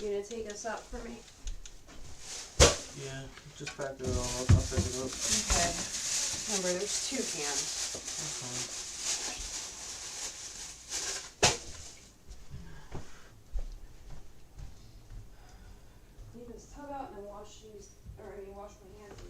You gonna take us up for me? Yeah, just pack it all up. I'll pick it up. Okay. Remember, there's 2 cans. That's fine. Leave this tub out and then wash these, or I mean, wash my hands.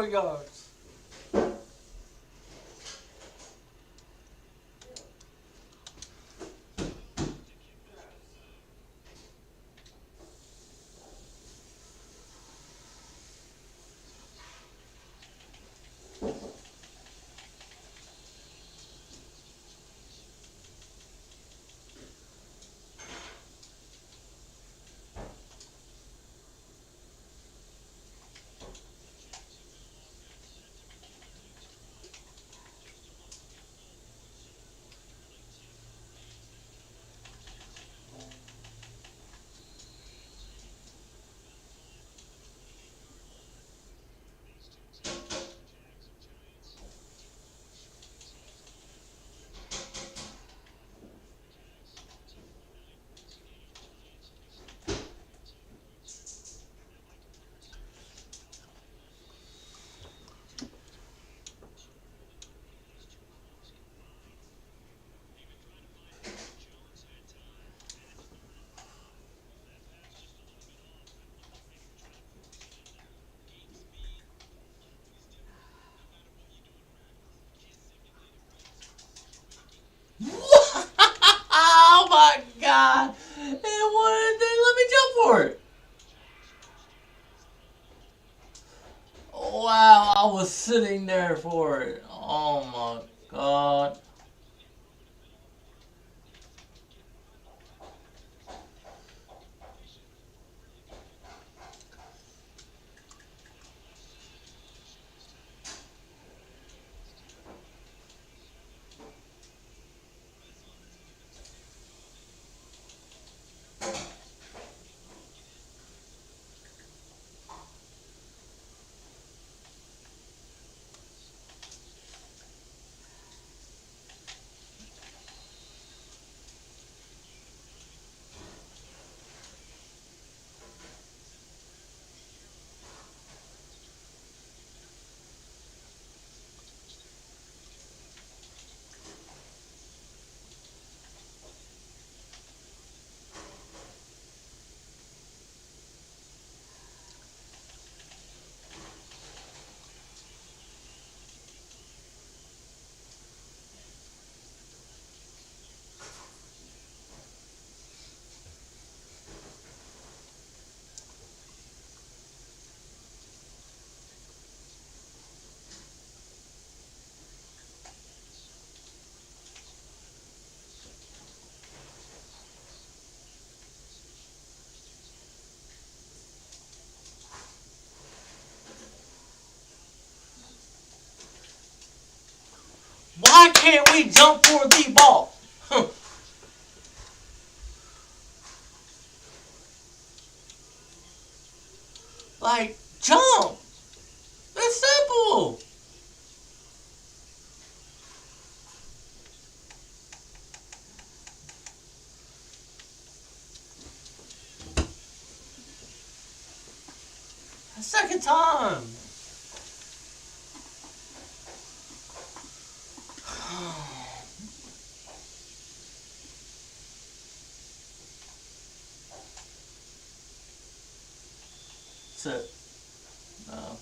more yards. Oh my god! And what they let me jump for it. Wow, I was sitting there for it. Oh my god. Why can't we jump for the ball? Like, jump! It's simple! A second time! That's it. No.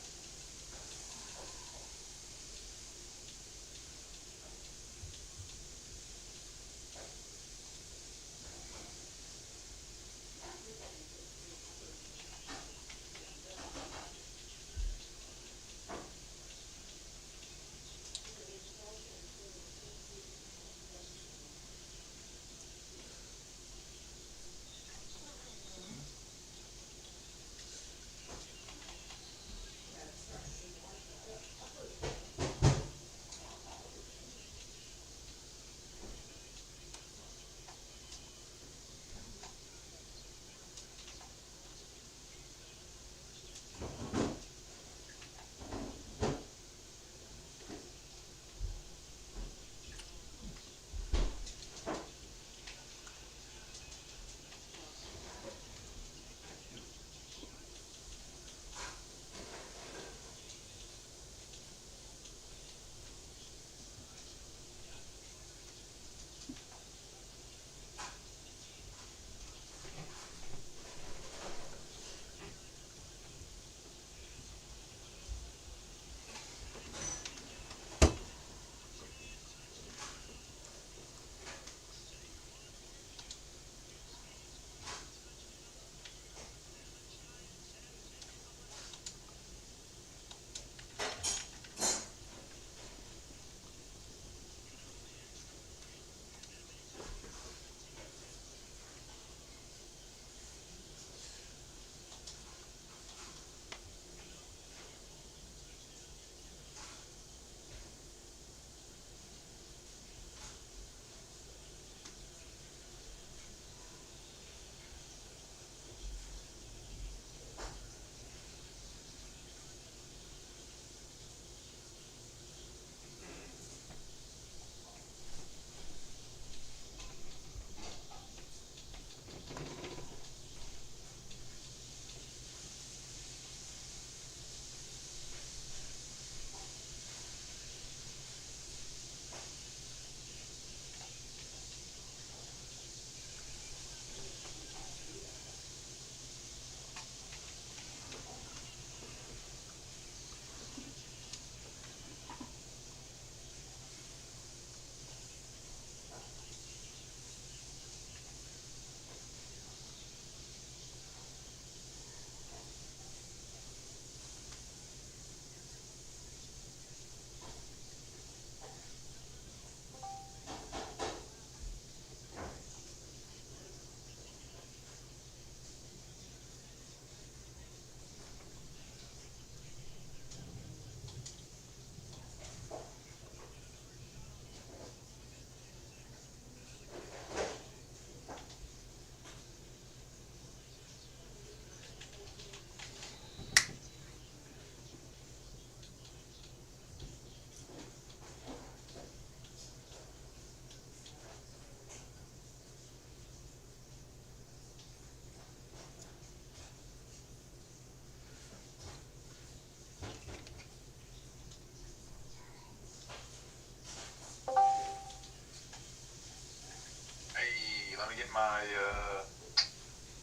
get my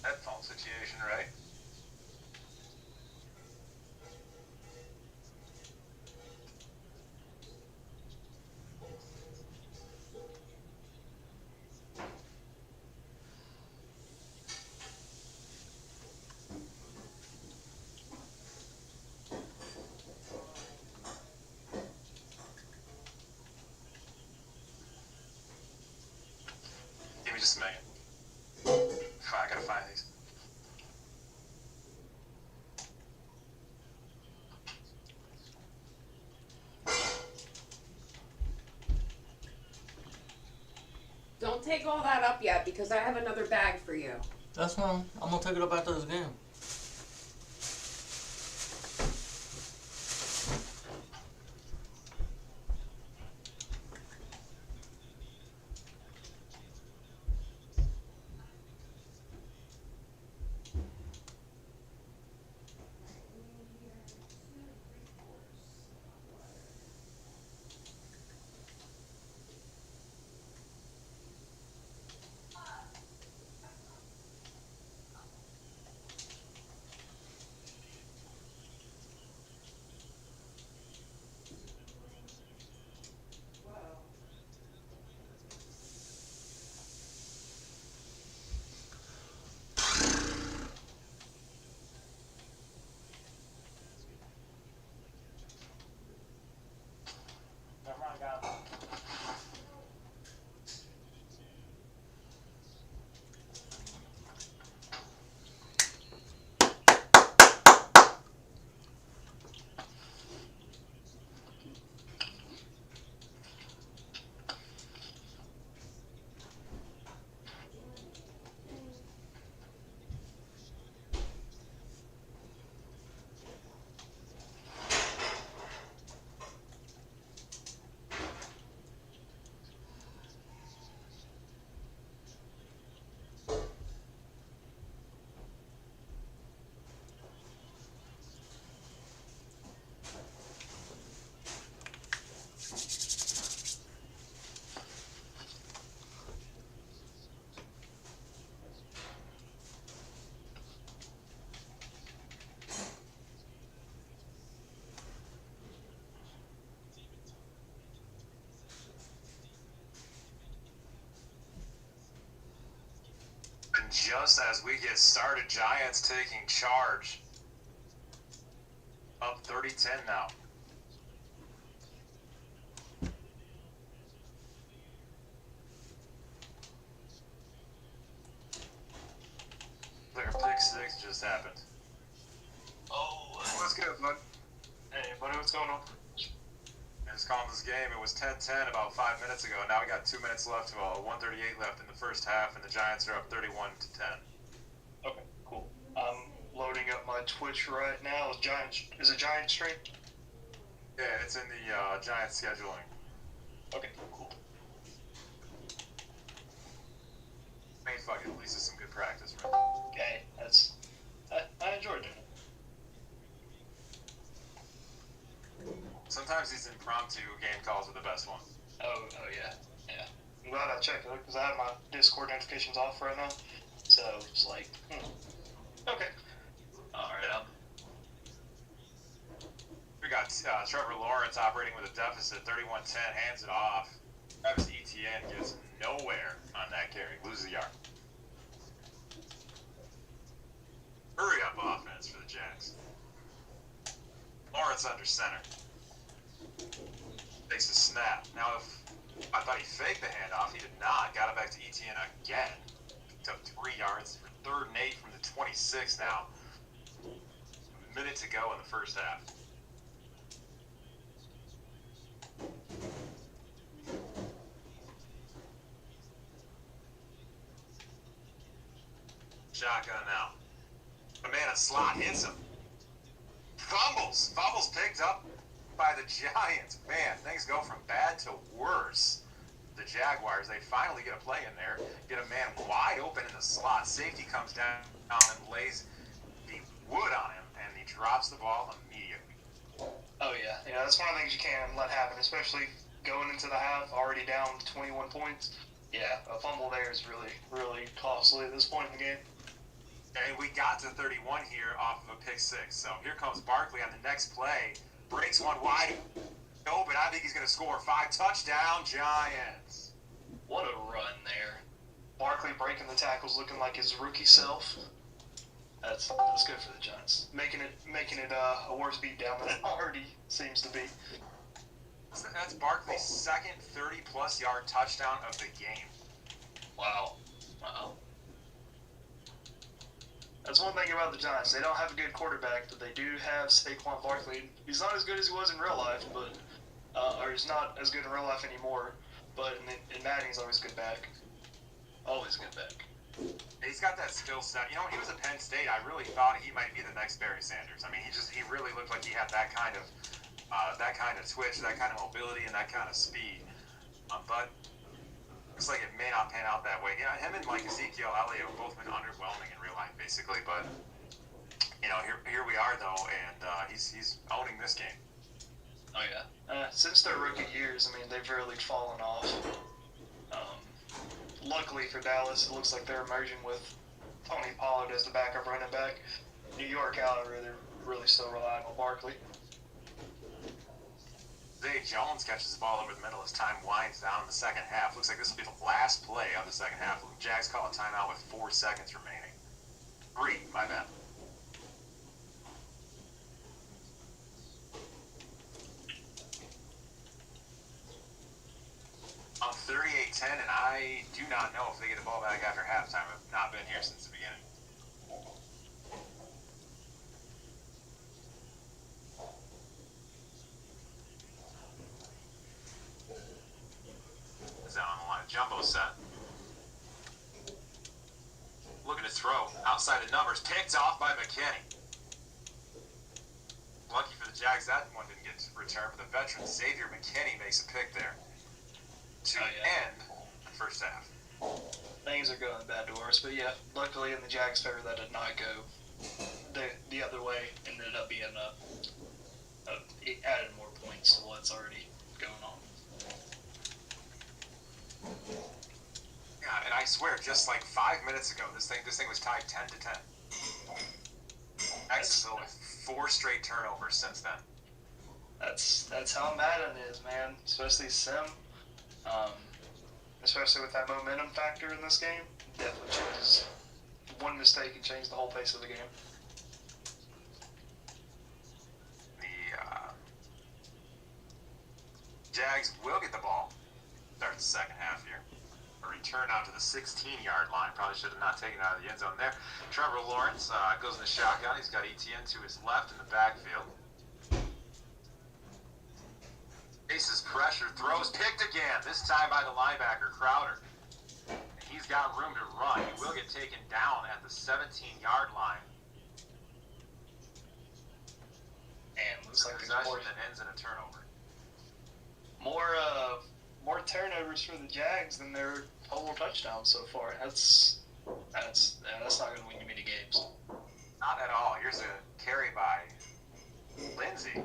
headphone situation right. Give me just a minute. I gotta find these. Don't take all that up yet because I have another bag for you. That's fine. I'm gonna take it up after this game. Never mind, got it. And just as we get started, Giants taking charge. Up 30-10 now. Their pick six just happened. Oh, What's good, bud? hey, buddy, what's going on? Just calling this game. It was 10-10 about 5 minutes ago. Now we got 2 minutes left, 1:38 left in the first half, and the Giants are up 31-10. Okay, cool. I'm loading up my Twitch right now. Is it Giant stream? Yeah, it's in the Giants scheduling. Okay, cool. I mean, fuck it, at least it's some good practice, right? Okay, I enjoyed it. Sometimes these impromptu game calls are the best ones. Oh yeah. I'm glad I checked it because I have my Discord notifications off right now. So it's like, okay. All right. We got Trevor Lawrence operating with a deficit, 31-10, hands it off. Travis Etienne gets nowhere on that carry, loses a yard. Hurry up offense for the Jags. Lawrence under center. Takes the snap. Now, if I thought he faked the handoff, he did not. Got it back to Etienne again. Took 3 yards for 3rd and 8 from the 26 now. A minute to go in the first half. Shotgun now. A man in slot hits him. Fumbles picked up by the Giants. Man, things go from bad to worse. The Jaguars, they finally get a play in there, get a man wide open in the slot. Safety comes down and lays the wood on him, and he drops the ball immediately. Oh yeah, that's one of the things you can't let happen, especially going into the half already down 21 points. Yeah, a fumble there is really, really costly at this point in the game. And we got to 31 here off of a pick six. So here comes Barkley on the next play. Breaks one wide open. I think he's going to score 5 touchdown Giants. What a run there. Barkley breaking the tackles, looking like his rookie self. That's good for the Giants. Making it a worse beatdown than it already seems to be. That's Barkley's second 30-plus yard touchdown of the game. Wow. That's one thing about the Giants. They don't have a good quarterback, but they do have Saquon Barkley. He's not as good as he was in real life, but or he's not as good in real life anymore. But in Madden, he's always good back. Always good back. He's got that skill set. You know, when he was at Penn State, I really thought he might be the next Barry Sanders. I mean, he really looked like he had that kind of twitch, that kind of mobility, and that kind of speed. But looks like it may not pan out that way. Yeah, him and like Ezekiel Elliott have both been underwhelming in real life, basically. But you know, here we are though, and he's owning this game. Oh yeah. Since their rookie years, I mean, they've really fallen off. Luckily for Dallas, it looks like they're emerging with Tony Pollard as the backup running back. New York, however, they're really still relying on Barkley. Zay Jones catches the ball over the middle as time winds down in the second half. Looks like this will be the last play of the second half. Jags call a timeout with 4 seconds remaining. 3, my bad. On 38-10, and I do not know if they get the ball back after halftime. I've not been here since the beginning. Is that on the line? Jumbo set. Looking to throw. Outside the numbers. Picked off by McKinney. Lucky for the Jags, that one didn't get returned. But the veteran Xavier McKinney makes a pick there to end the first half. Things are going bad to worse, but yeah, luckily in the Jags' favor, that did not go the other way. Ended up being it added more points to what's already going on. Yeah, and I swear, just like 5 minutes ago, this thing was tied 10-10. Jacksonville with 4 straight turnovers since then. That's how Madden is, man. Especially Sim. Especially with that momentum factor in this game, definitely changes. One mistake can change the whole pace of the game. The Jags will get the ball. Start the second half here. A return out to the 16-yard line. Probably should have not taken it out of the end zone there. Trevor Lawrence goes in the shotgun. He's got Etienne to his left in the backfield. Faces pressure, throws, picked again, this time by the linebacker, Crowder. And he's got room to run. He will get taken down at the 17-yard line. And looks like there's Possession that ends in a turnover. more turnovers for the Jags than their total touchdowns so far. That's not going to win you many games. Not at all. Here's a carry by Lindsey.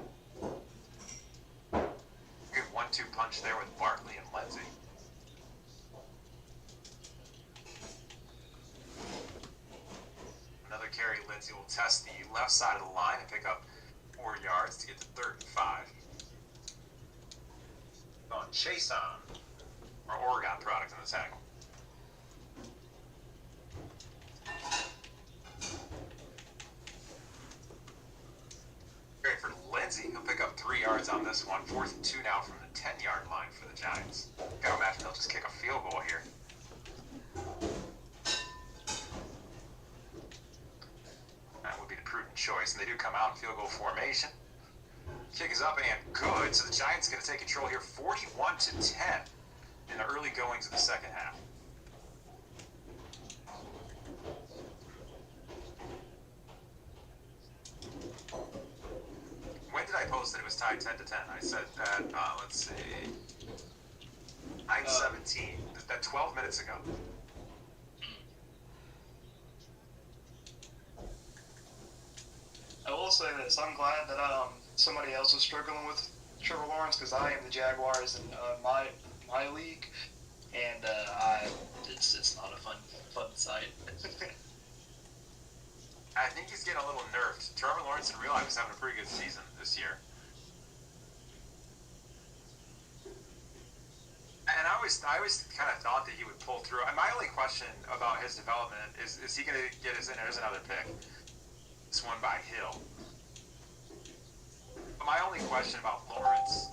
Good 1-2 punch there with Barkley and Lindsey. Another carry, Lindsey will test the left side of the line and pick up 4 yards to get to 3rd and 5. On Chase on, our Oregon product in the tackle. Great for Lindsey. He'll pick up 3 yards on this one. 4th and 2 now from the 10-yard line for the Giants. Gotta imagine they'll just kick a field goal here. That would be the prudent choice. And they do come out in field goal formation. Kick is up and good. So the Giants are going to take control here 41-10 in the early goings of the second half. When did I post that it was tied 10-10? I said that, let's see, 9:17. That 12 minutes ago. I will say this: I'm glad that somebody else is struggling with Trevor Lawrence, because I am the Jaguars in my league. and it's not a fun sight. I think he's getting a little nerfed. Trevor Lawrence in real life is having a pretty good season this year. And I always kind of thought that he would pull through. And my only question about his development is he going to get his, and there's another pick. This one by Hill. But my only question about Lawrence,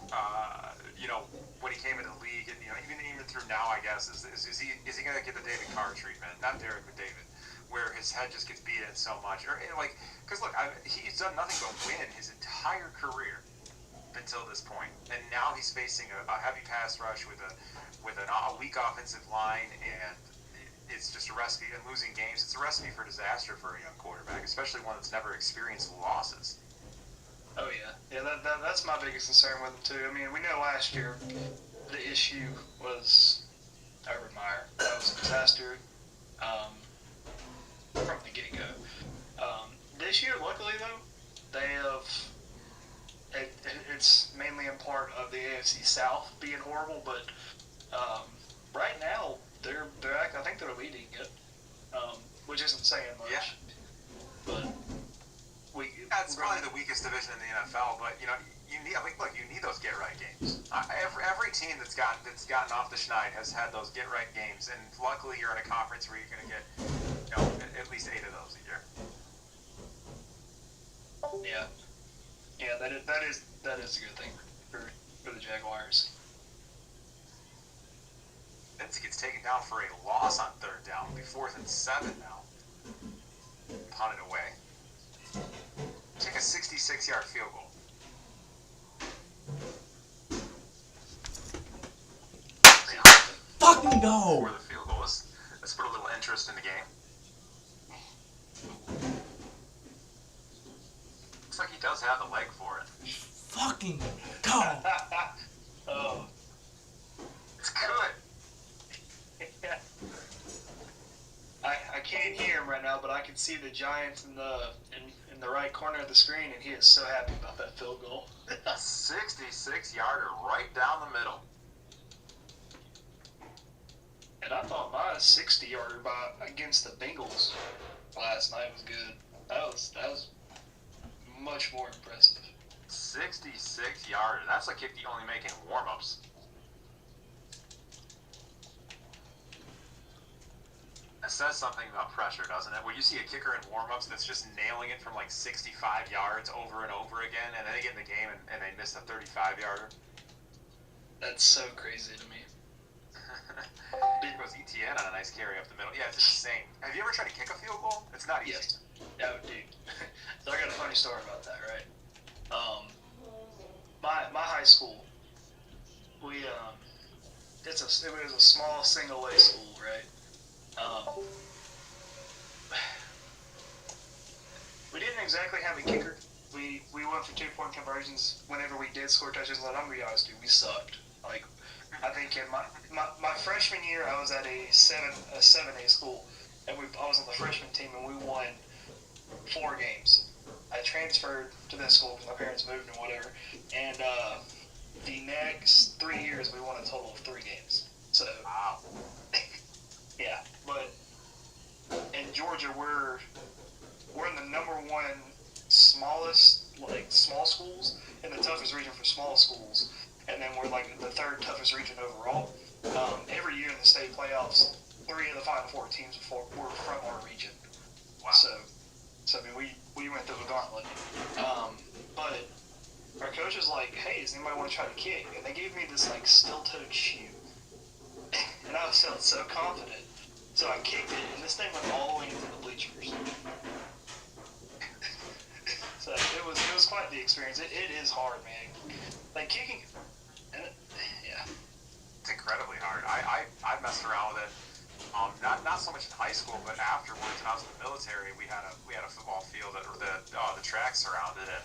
when he came into the league, and even through now, I guess, is he going to get the David Carr treatment? Not Derek, but David, where his head just gets beat in so much, because look, he's done nothing but win his entire career until this point, and now he's facing a heavy pass rush with a weak offensive line, and it's just a recipe. And losing games, it's a recipe for disaster for a young quarterback, especially one that's never experienced losses. Oh yeah. That's my biggest concern with him too. I mean, we know last year the issue was Urban Meyer. That was a disaster from the get-go. This year, luckily though, they have. It's mainly in part of the AFC South being horrible, but right now I think they're leading it, which isn't saying much. Yeah. But It's probably the weakest division in the NFL, but you need those get right games. Every team that's gotten off the schneid has had those get right games, and luckily you're in a conference where you're going to get at least 8 of those a year. Yeah, that is a good thing for the Jaguars. Vince gets taken down for a loss on 3rd down. It'll be 4th and 7 now. Punt it away. Take a 66-yard field goal. Fucking go! Where the field goal is. Let's put a little interest in the game. Looks like he does have the leg for it. Fucking go! Oh. It's good. I can't hear him right now, but I can see the Giants in the right corner of the screen, and he is so happy about that field goal. 66-yarder right down the middle. And I thought my 60-yarder against the Bengals last night was good. That was much more impressive. 66-yarder. That's a kick you only make in warm-ups. That says something about pressure, doesn't it? When you see a kicker in warm-ups that's just nailing it from like 65 yards over and over again, and then they get in the game and they miss a 35-yarder. That's so crazy to me. There goes ETN on a nice carry up the middle. Yeah, it's insane. Have you ever tried to kick a field goal? It's not easy. Yes. Yeah, dude. So I got a funny story about that, right? My high school, it was a small single A school, right? We didn't exactly have a kicker. We went for 2-point conversions whenever we did score touchdowns. I'm gonna be honest, dude, we sucked. Like, I think in my freshman year, I was at a 7A school, and I was on the freshman team, and we won 4 games. I transferred to this school because my parents moved and whatever, and the next 3 years we won a total of 3 games. So, Wow. yeah, but in Georgia we're in the number 1 smallest, like, small schools, in the toughest region for small schools, and then we're like the 3rd toughest region overall. Every year in the state playoffs, 3 of the Final 4 teams were from our region. Wow. So I mean, we went through the gauntlet. But our coach was like, "Hey, does anybody want to try to kick?" And they gave me this like steel-toed shoe, and I was feeling so confident. So I kicked it, and this thing went all the way into the bleachers. So it was quite the experience. It is hard, man. Like kicking, and yeah. It's incredibly hard. I messed around with it. Not so much in high school, but afterwards, when I was in the military, we had a football field that the track surrounded it.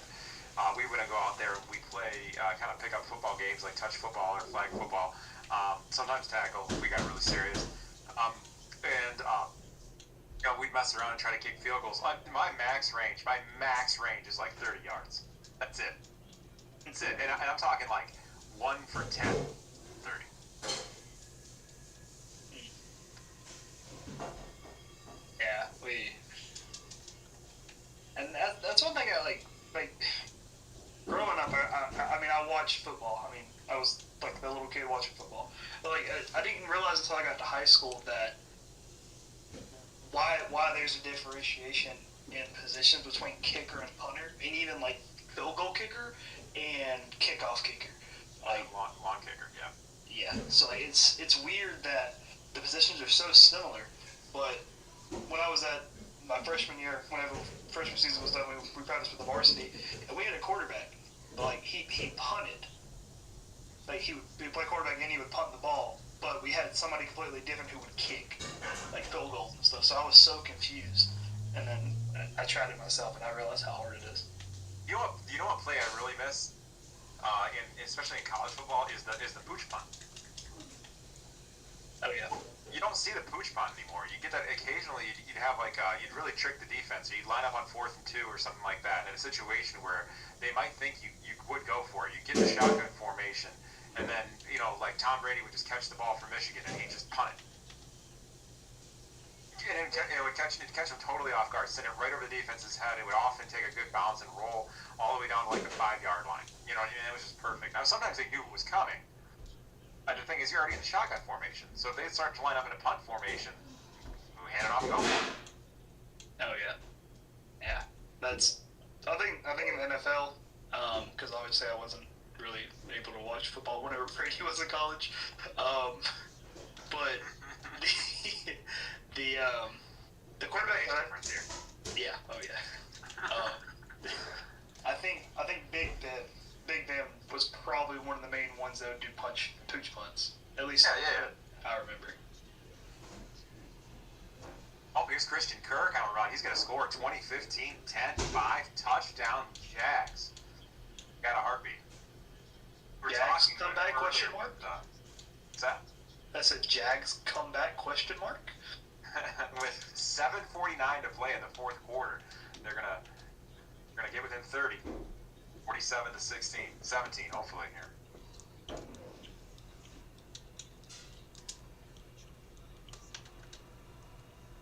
We would go out there and we play kind of pick up football games like touch football or flag football. Sometimes tackle. We got really serious. We'd mess around and try to kick field goals. My max range is like 30 yards. That's it. And I'm talking like 1 for 10, 30. watch football. I mean, I was like the little kid watching football. But like, I didn't realize until I got to high school that why there's a differentiation in positions between kicker and punter, and even like field goal kicker and kickoff kicker. Like long kicker, yeah. yeah, so like, it's weird that the positions are so similar, but when I was at my freshman year, whenever freshman season was done, we practiced with the varsity, and we had a quarterback, but like he punted. Like he would play quarterback and he would punt the ball, but we had somebody completely different who would kick, like field goals and stuff. So I was so confused, and then I tried it myself, and I realized how hard it is. You know what play I really miss, especially in college football, is the pooch punt. Oh yeah. You don't see the pooch punt anymore. You get that occasionally. You'd have like you'd really trick the defense. You'd line up on 4th and 2 or something like that in a situation where they might think you would go for it. You get the shotgun formation, and then like Tom Brady would just catch the ball from Michigan and he'd just punt it. And it would catch him totally off guard, send it right over the defense's head. It would often take a good bounce and roll all the way down to like the 5-yard line. You know what I mean? It was just perfect. Now sometimes they knew it was coming. The thing is, you're already in the shotgun formation. So if they start to line up in a punt formation, we hand it off, go. Oh yeah. Yeah. That's. I think in the NFL, because obviously I wasn't really able to watch football whenever Brady was in college, but the quarterback. Difference here. Yeah. Oh yeah. I think Big Ben was probably one of the main ones that would do pooch punts. At least I remember. Oh, here's Christian Kirk on a run. He's going to score 2015, 10-5, touchdown Jags. Got a heartbeat. We're Jags talking comeback, earlier question mark? What's that? That's a Jags comeback, question mark? With 7:49 to play in the fourth quarter, they're gonna get within 30, 47 to 16, 17, hopefully here.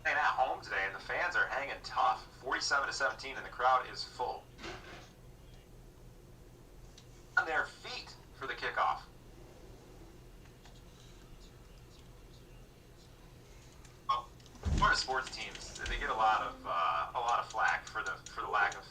And at home today, and the fans are hanging tough. 47 to 17, and the crowd is full. On their feet for the kickoff. Florida sports teams, they get a lot of flack for the lack of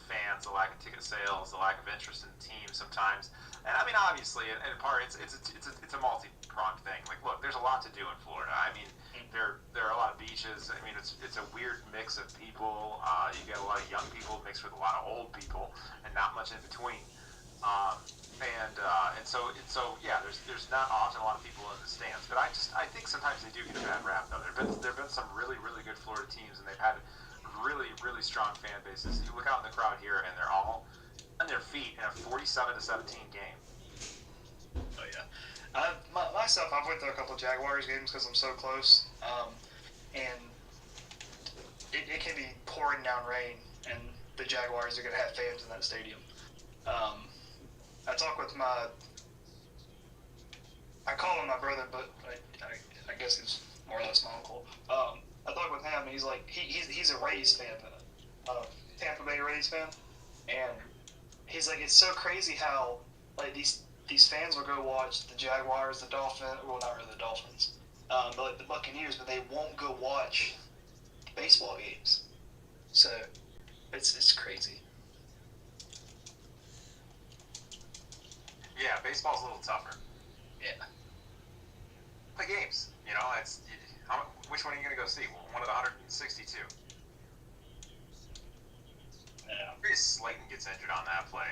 fans, the lack of ticket sales, the lack of interest in the team sometimes. And I mean, obviously, in part, it's a multi-pronged thing. Like, look, there's a lot to do in Florida. I mean, there are a lot of beaches. I mean, it's a weird mix of people. You get a lot of young people mixed with a lot of old people, and not much in between. And so yeah, there's not often a lot of people in the stands, but I think sometimes they do get a bad rap though. There've been some really good Florida teams, and they've had really strong fan bases. You look out in the crowd here, and they're all on their feet in a 47 to 17 game. Oh yeah. Myself, I've went to a couple of Jaguars games because I'm so close, and it can be pouring down rain, and the Jaguars are going to have fans in that stadium. I talk with I call him my brother, but I guess he's more or less my uncle. I talk with him, and he's like, he's a Rays fan, Tampa Bay Rays fan, and he's like, it's so crazy how like these fans will go watch the Jaguars, the Dolphins, well, not really the Dolphins, but like the Buccaneers, but they won't go watch baseball games. So it's crazy. Yeah, baseball's a little tougher. Yeah. The games, which one are you going to go see? One of the 162. Yeah. Chris Slayton gets injured on that play.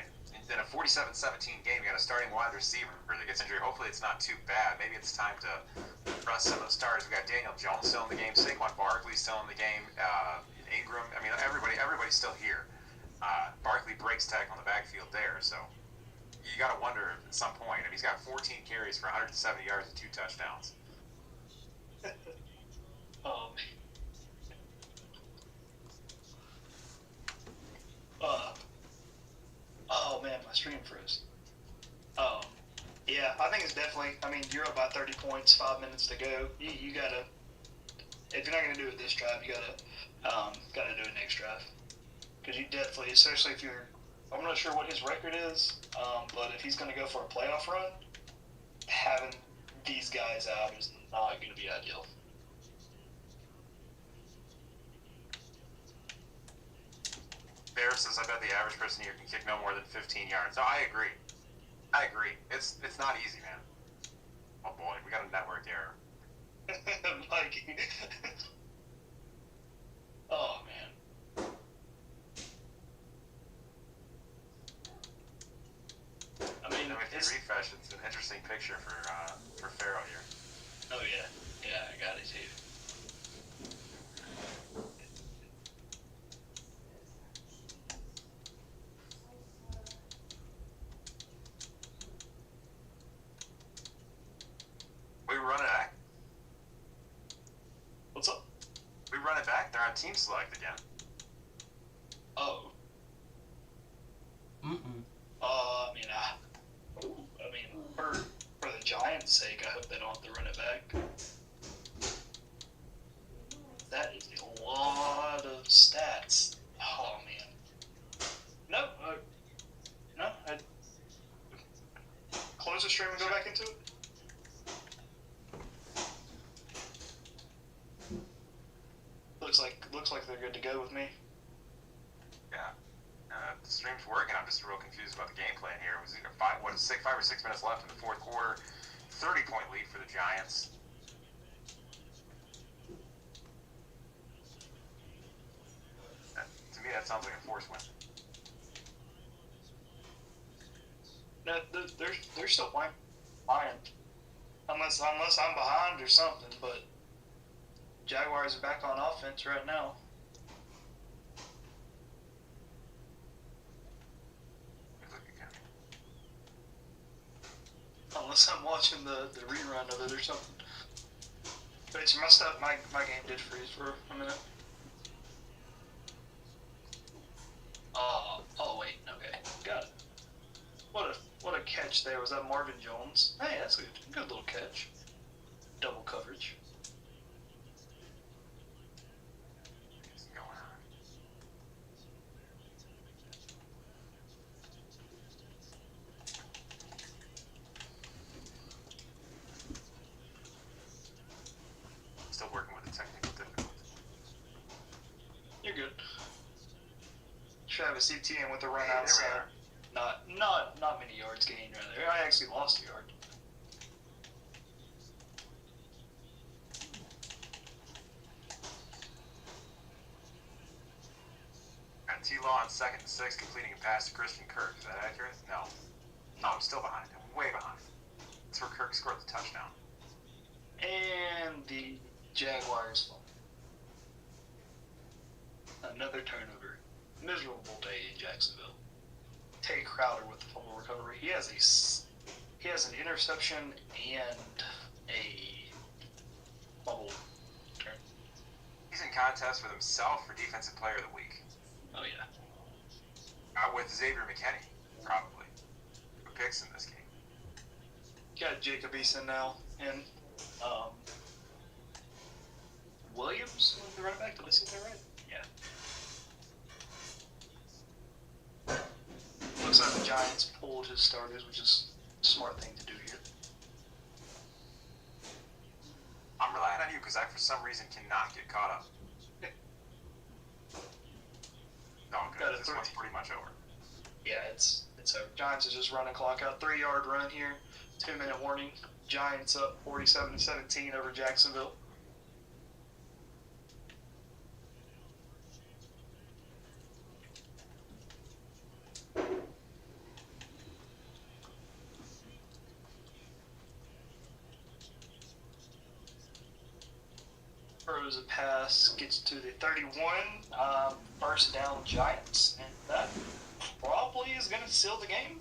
In a 47-17 game, you got a starting wide receiver that gets injured. Hopefully it's not too bad. Maybe it's time to rest some of the starters. We got Daniel Jones still in the game. Saquon Barkley still in the game. Ingram. I mean, everybody's still here. Barkley breaks tag on the backfield there, so you got to wonder at some point. I mean, he's got 14 carries for 170 yards and 2 touchdowns. Oh man, my stream froze. Yeah, I think it's definitely. I mean, you're up by 30 points, 5 minutes to go. You gotta. If you're not gonna do it this drive, you gotta do it next drive. Because you definitely, especially if you're I'm not sure what his record is, but if he's going to go for a playoff run, having these guys out is not going to be ideal. Bear says, I bet the average person here can kick no more than 15 yards. Oh, I agree. It's not easy, man. Oh boy, we got a network error. Mikey. Oh, man. I mean, If you refresh, it's an interesting picture for Pharaoh here. Oh, yeah. Yeah, I got it, too. We run it back. What's up? We run it back. They're on team select again. Oh. Mm-mm. I mean, for the Giants' sake, I hope they don't have to run it back. That is a lot of stats. Oh, man. No, I'd close the stream and go back into it. Looks like they're good to go with me. Yeah. The stream's working. I'm just real confused about the game plan here. It was either 5 or 6 minutes left in the fourth quarter. 30-point lead for the Giants. To me, that sounds like a forced win. No, they're still playing. Unless I'm behind or something, but Jaguars are back on offense right now. Unless I'm watching the rerun of it or something. But it's messed up. My game did freeze for a minute. Oh wait, okay, got it. What a catch there. Was that Marvin Jones? Hey, that's a good little catch. Double coverage. What's going on? Still working with the technical difficulties. You're good. Travis Etienne with the run Hey, there we outside. are. Not many yards gained right there. I actually lost a yard. Got T-Law on 2nd and 6, completing a pass to Christian Kirk. Is that accurate? No. No, I'm still behind. I'm way behind. That's where Kirk scored the touchdown. And the Jaguars fall. Another turnover. Miserable day in Jacksonville. Tay Crowder with the fumble recovery. He has an interception and a fumble return. He's in contest with himself for Defensive Player of the Week. Oh yeah. With Xavier McKinney, probably. Who picks in this game? Got Jacob Eason now and Williams was the running back. Did I say that right? Yeah. Looks like the Giants pulled his starters, which is a smart thing to do here. I'm relying on you because I, for some reason, cannot get caught up. No, Got good. a This one's pretty much over. Yeah, it's over. Giants is just running clock out. 3-yard run here. 2-minute warning. Giants up 47-17 over Jacksonville. Throws a pass, gets to the 31, first down Giants, and that probably is going to seal the game.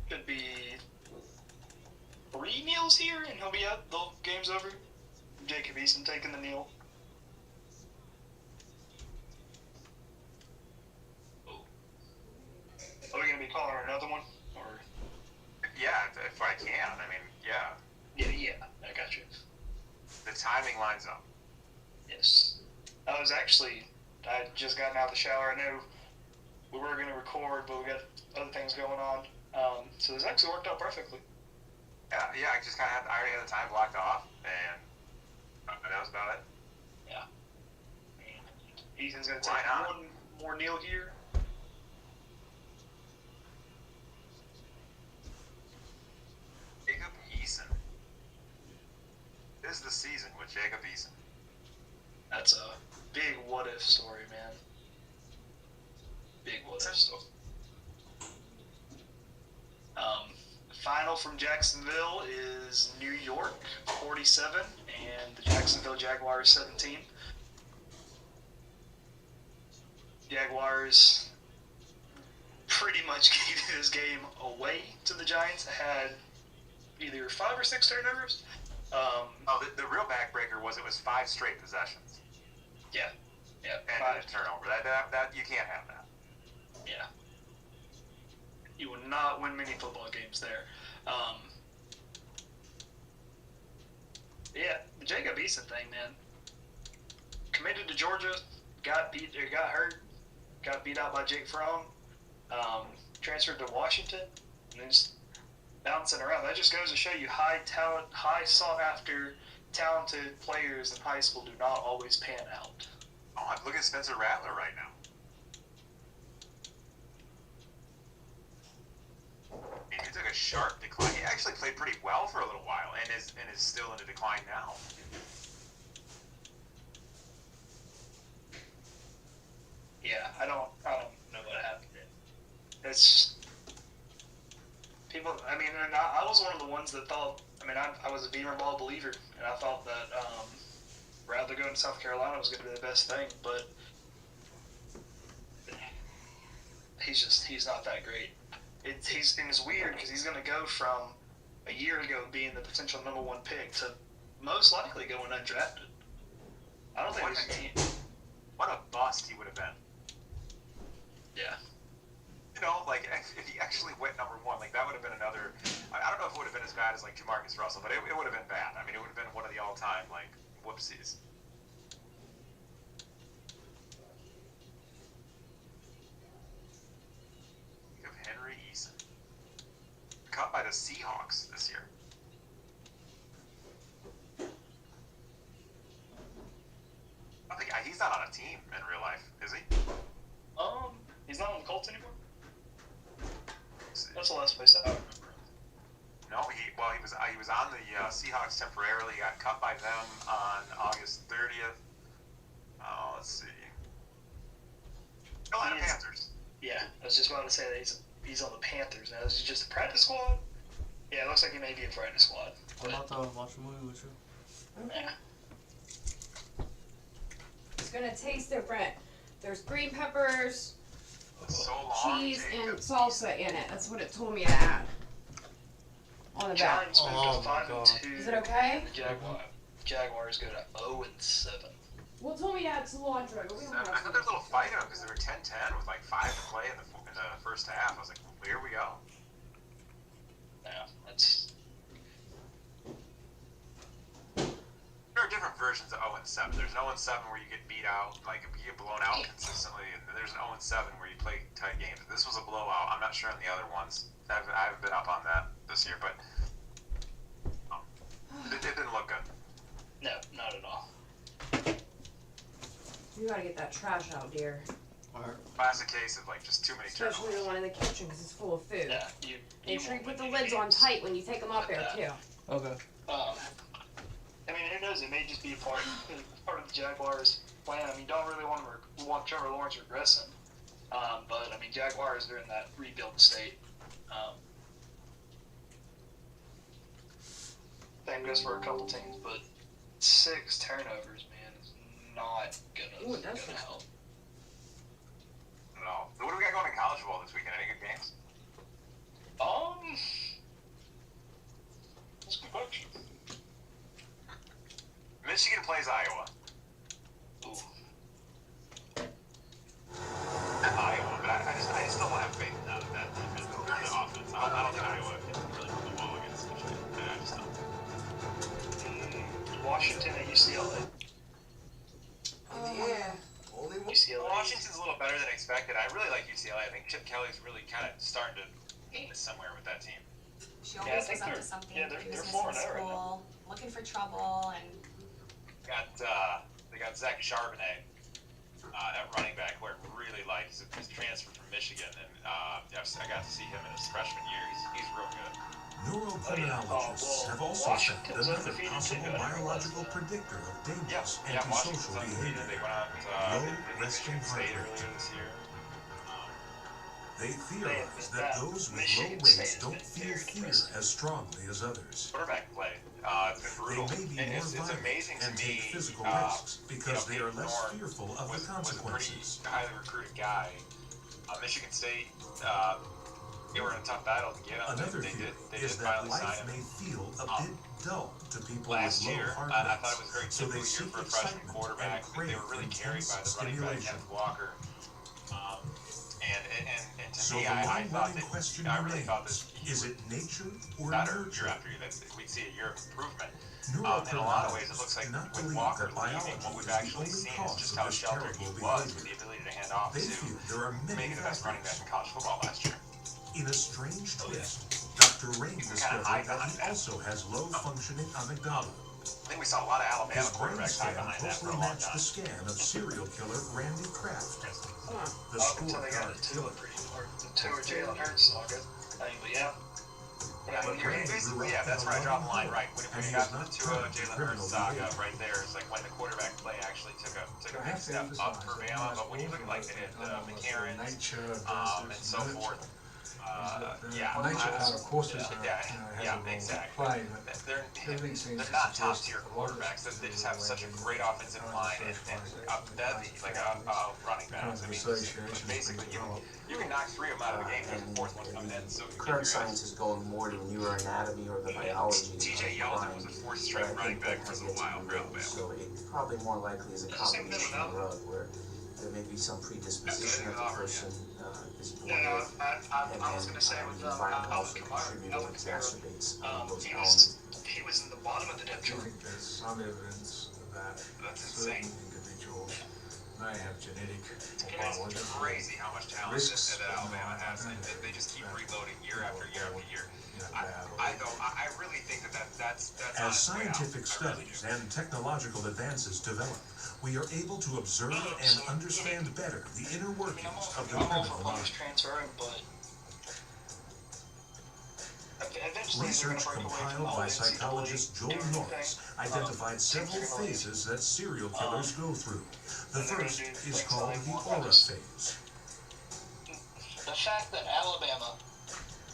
Could be 3 kneels here, and he'll be out. The game's over. Jacob Eason taking the kneel. Oh. Are we going to be calling another one? Or Yeah, if I can. I mean, yeah. Yeah, I got you. The timing lines up. Yes. I just gotten out of the shower. I know we were going to record, but we got other things going on. So this actually worked out perfectly. Yeah, I already had the time blocked off, and that was about it. Ethan's going to Why take not? one more kneel here. Jacob Eason. This is the season with Jacob Eason. That's a big what-if story, man. Big what-if story. Final from Jacksonville is New York, 47, and the Jacksonville Jaguars, 17. Jaguars pretty much gave this game away to the Giants. Had either 5 or 6 turnovers. The real backbreaker was it was 5 straight possessions. Yeah, And 5. a turnover. That you can't have that. Yeah. You will not win many football games there. Yeah, the Jacob Eason thing, man. Committed to Georgia, got hurt, got beat out by Jake Fromm, transferred to Washington, and then just bouncing around. That just goes to show you high sought after, talented players in high school do not always pan out. Oh, look at Spencer Rattler right now. He took a sharp decline. He actually played pretty well for a little while, and is still in a decline now. Yeah, I don't know what happened. It's people. I mean, and I was one of the ones that thought. I mean, I was a Beamer ball believer, and I thought that Rattler going to South Carolina was going to be the best thing, but he's not that great. It's weird because he's going to go from a year ago being the potential number 1 pick to most likely going undrafted. I don't think there's a team. What a bust he would have been. Yeah. You know, like if he actually went number 1, like that would have been another. I don't know if it would have been as bad as like Jamarcus Russell, but it would have been bad. I mean, it would have been one of the all-time like whoopsies. Think of Henry Eason, cut by the Seahawks this year. I think he's not on a team in real life, is he? He's not on the Colts anymore. That's the last place I remember. No, he was on the Seahawks temporarily. Got cut by them on August 30th. Let's see. Carolina Panthers. Yeah, I was just about to say that he's on the Panthers now. Is he just a practice squad? Yeah, it looks like he may be a practice squad. I'm about to watch a movie with you. Yeah. It's gonna taste different. There's green peppers, So long, cheese, and Jacob. salsa in it. That's what it told me to add. On the back. Giants moved Oh to my 5-2. Is it okay? The Jaguars go to 0-7. Well, it told me to add cilantro, but we don't have I thought there was a little fight in them because they were 10-10 with like 5 to play in the first half. I was like, well, here we go. Yeah, that's There are different versions of 0-7. There's an 0-7 where you get beat out, like you get blown out consistently, and then there's an 0-7 where you play tight games. This was a blowout. I'm not sure on the other ones. I haven't been up on that this year, but it didn't look good. no, not at all. You gotta get that trash out, dear. Alright. Classic case of like just too many Especially the turnovers. one in the kitchen because it's full of food. Yeah, you Make sure you won't put the win lids any on games. tight when you take them up there too. Okay. I mean, who knows? It may just be a part of the Jaguars' plan. I mean, don't really want Trevor Lawrence regressing. But I mean, Jaguars are in that rebuild state. Same goes for a couple teams, but 6 turnovers, man, is not Ooh, that's gonna help. No. So what do we got going in college football this weekend? Any good games? That's a good question. Michigan plays Iowa. Ooh. Iowa, but I just don't want to have faith in that defense or the offense. I don't think Iowa can really put the ball against Michigan. I just don't. Washington UCLA. I think Chip Kelly's really kind of starting to hit somewhere with that team. She Yeah, I always think was up they're- to something. yeah, He they're was 4-0 missing right now. school, looking for trouble, and They got Zach Charbonnet at running back, who I really like. He's transfer from Michigan, and I got to see him in his freshman year. He's real good. Neurocriminologists have also found Washington's another undefeated possible too. I didn't realize biological that. predictor of Yeah, dangerous Washington's antisocial undefeated. They behavior. went out. Low They beat resting Michigan State heart rate. earlier this year. They theorize that those with Michigan low State rates has don't been feel very fear depressing. as strongly as others. Quarterback play. It's been They brutal. may be And more it's violent amazing to and me. take physical risks because they are Peyton less Thorne fearful of the was a pretty consequences. highly recruited guy. Michigan State, they were in a tough battle to get him. Another They fear did is that finally life sign may him. feel a bit dull to people Last with low year, heart I thought it was rates, very so they typical year seek for a freshman excitement quarterback. and They crave were really carried by the intense running back, stimulation. Kenneth Walker. And to So me, the I thought long-running that question I really thought that remains, he is would it nature or better year nurture? after year. That we'd see a year of improvement. In a lot of ways, it looks like do not with believe Walker that leaving, biology what we've is the actually only seen is cause just of how this sheltered he terrible was with behavior. the ability to hand off They to feel there are many maybe the best running back factors. in college football last year. In a strange twist, Dr. Rain discovered hide that behind he that. also has low-functioning amygdala. I think we saw a lot of Alabama His brain quarterbacks hide scan behind that for closely a long matched time. the scan of serial killer Randy Kraft. The Up until they got scorecard the killer. Tua Jalen Hurts saga. I mean, but yeah. Yeah, But you're Randy basically, grew up that's in where I a draw the loving line, home, right? When and you he got was to the not Tua prone to Jalen criminal Hurts saga, behavior. right there is like when the quarterback play actually took a I big have to step up emphasize for that Bama, most but when you look at like ultimately the McCarron, nature and versus so nurture. forth, The yeah, nature part, of course, is yeah, has yeah, a role to exactly. play, but everything seems They're to not top suggest tier that a lot of quarterbacks. it's They to just do have with such a the great offensive kind of line and first a bevy, like a running back. kinds I of mean, associations basically, being developed. you can knock three of them out of the game, and the fourth one's coming in. So Current science is going more to neuroanatomy or the biology TJ of Yeldon crime, was a fourth but string I running think back that for a gets while for overlooked. Alabama. So it probably more likely is a Same thing with combination of Auburn. drug where there may be some predisposition that the Auburn, person is born Yeah, with, and I was then gonna say with the environment also Alvin Kamara, contributes Alvin and Kamara, exacerbates those he elements. was in the bottom of the depth I chart. think there's some evidence that That's certain insane. individuals may have genetic or It's biological crazy how much talent risks that that Alabama no has, one and knows they just keep that reloading year after year after year. in a bad I really think that's As honest way out. scientific I really studies do. and technological advances develop, we are able to observe and understand better the inner I mean, workings of the I'm all criminal for mind. players transferring, but eventually Research they're gonna break away from compiled all by the psychologist Joel doing Norris thing. identified several they're gonna leave. phases that serial killers go through. The And they're gonna first do is things called that they the want aura others. phase. The fact that Alabama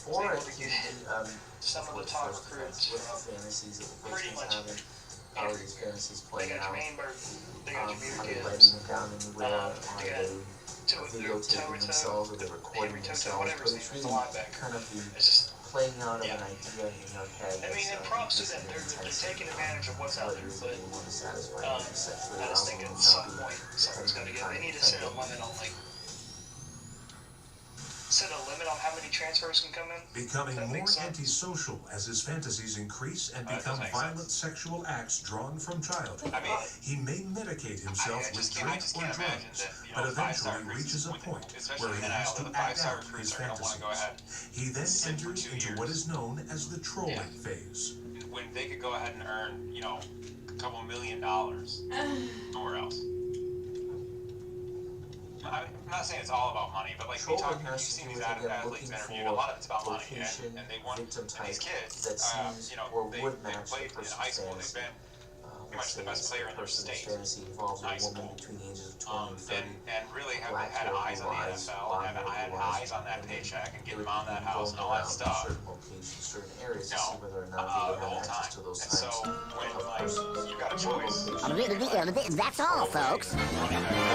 Or able it to can get be some of the with top first recruits with from the fantasies that the pretty person is much having, how are these fantasies they playing got out? Jermaine Burton, they got Are Jameer they Gibbs, writing it down anywhere? Are they got they videotaping themselves? Are they recording themselves? whatever But his it's name is, the really linebacker. kind of the It's just, playing out of Yeah. an idea in your head. I mean, and that's, props to increasing them. in They're intensity. taking advantage of what's out What there, it is but that they want to satisfy um, their sexual I just think arousal at and some not be point something's gonna get. They need to set a limit on how many transfers can come in. Becoming That more makes sense. antisocial as his fantasies increase and That become does make violent sense. sexual acts drawn from childhood. I mean, He may medicate himself I with just drink can't or imagine drugs, that, but five-star eventually recruits, reaches a when- point especially where he in has NIL, to the act five-star out recruits his are gonna want to go ahead. fantasies. He then sit for enters 2 into what years. is known as the trolling Yeah. phase. When they could go ahead and earn, a couple $1 million somewhere else. I'm not saying it's all about money, but like Trolling you've has to seen do these with, again, athletes looking interviewed, for a lot of it's about money, location, and they want victim and these type kids, that seems or they would match played the in high person's school, fantasy. they've been Let's much the say best it's player the in their person's state. fantasy involves a High woman school. between the ages of 20 and 30. and really have black had hair, eyes on blue the eyes, NFL, blonde and hair, had blue eyes, eyes on that and then paycheck, and they get would them on be that house and all going that around stuff. certain locations, certain areas to No, see whether or not they the would whole have access time. to those And so types when of persons. you got a choice, That's all, folks. running back